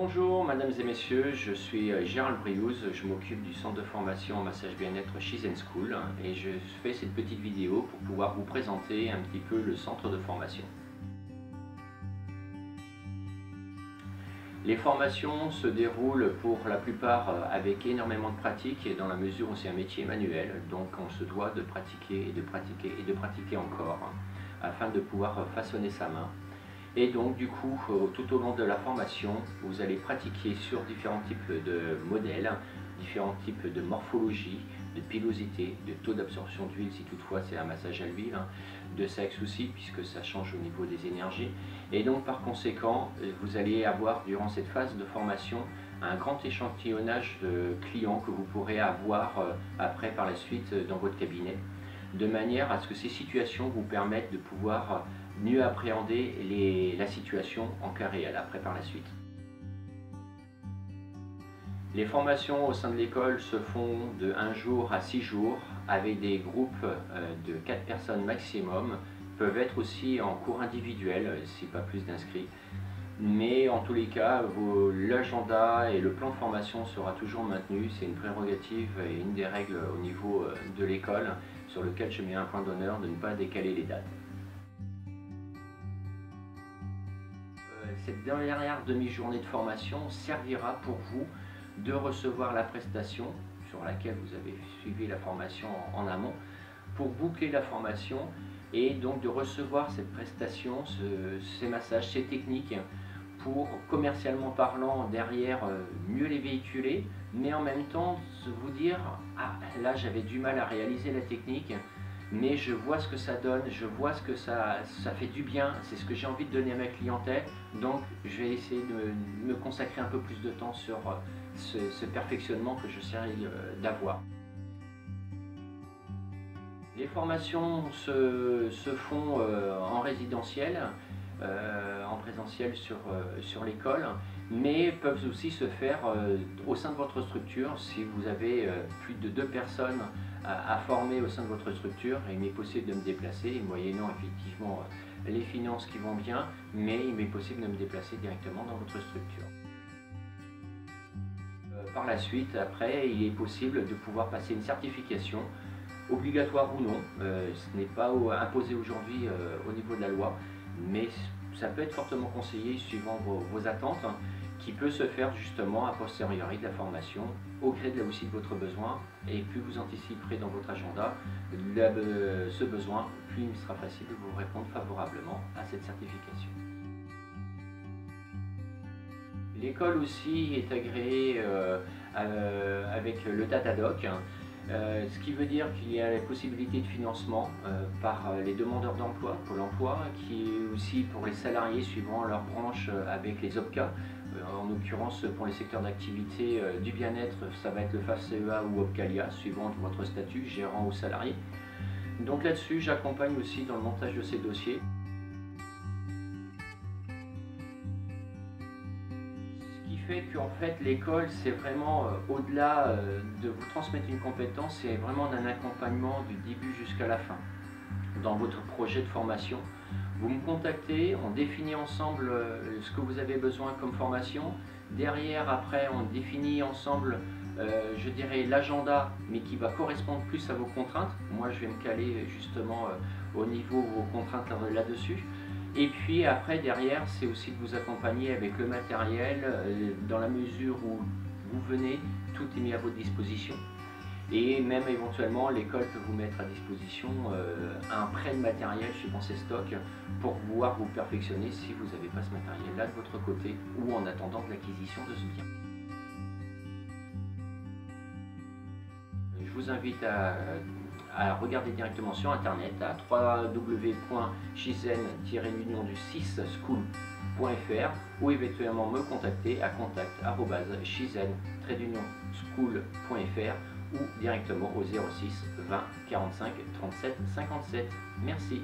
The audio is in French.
Bonjour mesdames et messieurs, je suis Gérald Briouze, je m'occupe du centre de formation en massage bien-être Shizen School et je fais cette petite vidéo pour pouvoir vous présenter un petit peu le centre de formation. Les formations se déroulent pour la plupart avec énormément de pratique et dans la mesure où c'est un métier manuel, donc on se doit de pratiquer et de pratiquer et de pratiquer encore afin de pouvoir façonner sa main. Et donc du coup, tout au long de la formation, vous allez pratiquer sur différents types de modèles, différents types de morphologie, de pilosité, de taux d'absorption d'huile si toutefois c'est un massage à l'huile, de sexe aussi puisque ça change au niveau des énergies. Et donc par conséquent, vous allez avoir durant cette phase de formation un grand échantillonnage de clients que vous pourrez avoir après par la suite dans votre cabinet, de manière à ce que ces situations vous permettent de pouvoir mieux appréhender la situation en cas réel après par la suite. Les formations au sein de l'école se font de 1 jour à 6 jours avec des groupes de 4 personnes maximum, peuvent être aussi en cours individuel si pas plus d'inscrits. Mais en tous les cas, l'agenda et le plan de formation sera toujours maintenu. C'est une prérogative et une des règles au niveau de l'école sur lequel je mets un point d'honneur de ne pas décaler les dates. Cette dernière demi-journée de formation servira pour vous de recevoir la prestation sur laquelle vous avez suivi la formation en amont, pour boucler la formation et donc de recevoir cette prestation, ces massages, ces techniques pour, commercialement parlant, derrière mieux les véhiculer, mais en même temps vous dire « Ah, là j'avais du mal à réaliser la technique, mais je vois ce que ça donne, je vois ce que ça fait du bien, c'est ce que j'ai envie de donner à ma clientèle, donc je vais essayer de me consacrer un peu plus de temps sur ce perfectionnement que je j'essaie d'avoir. » Les formations se font en résidentiel, en présentiel sur l'école, mais peuvent aussi se faire au sein de votre structure. Si vous avez plus de 2 personnes à former au sein de votre structure, il m'est possible de me déplacer, moyennant effectivement les finances qui vont bien, mais il m'est possible de me déplacer directement dans votre structure. Par la suite, après, il est possible de pouvoir passer une certification, obligatoire ou non, ce n'est pas imposé aujourd'hui au niveau de la loi, mais ça peut être fortement conseillé suivant vos attentes, qui peut se faire justement a posteriori de la formation, au gré aussi de votre besoin, et plus vous anticiperez dans votre agenda ce besoin, plus il sera facile de vous répondre favorablement à cette certification. L'école aussi est agréée avec le Datadoc, ce qui veut dire qu'il y a la possibilité de financement par les demandeurs d'emploi, Pôle emploi, qui est aussi pour les salariés suivant leur branche avec les OPCA. En l'occurrence, pour les secteurs d'activité du bien-être, ça va être le FAFSEA ou OPCALIA, suivant votre statut, gérant ou salarié. Donc là-dessus, j'accompagne aussi dans le montage de ces dossiers. Fait qu'en fait l'école c'est vraiment au-delà de vous transmettre une compétence, c'est vraiment un accompagnement du début jusqu'à la fin dans votre projet de formation. Vous me contactez, on définit ensemble ce que vous avez besoin comme formation. Derrière, après, on définit ensemble je dirais l'agenda, mais qui va correspondre plus à vos contraintes. Moi je vais me caler justement au niveau de vos contraintes là-dessus. Et puis après, derrière, c'est aussi de vous accompagner avec le matériel, dans la mesure où vous venez, tout est mis à votre disposition. Et même éventuellement, l'école peut vous mettre à disposition un prêt de matériel suivant ses stocks pour pouvoir vous perfectionner si vous n'avez pas ce matériel-là de votre côté ou en attendant de l'acquisition de ce bien. Je vous invite à regarder directement sur internet à www.shizen-school.fr ou éventuellement me contacter à contact@shizen-school.fr ou directement au 06 20 45 37 57. Merci.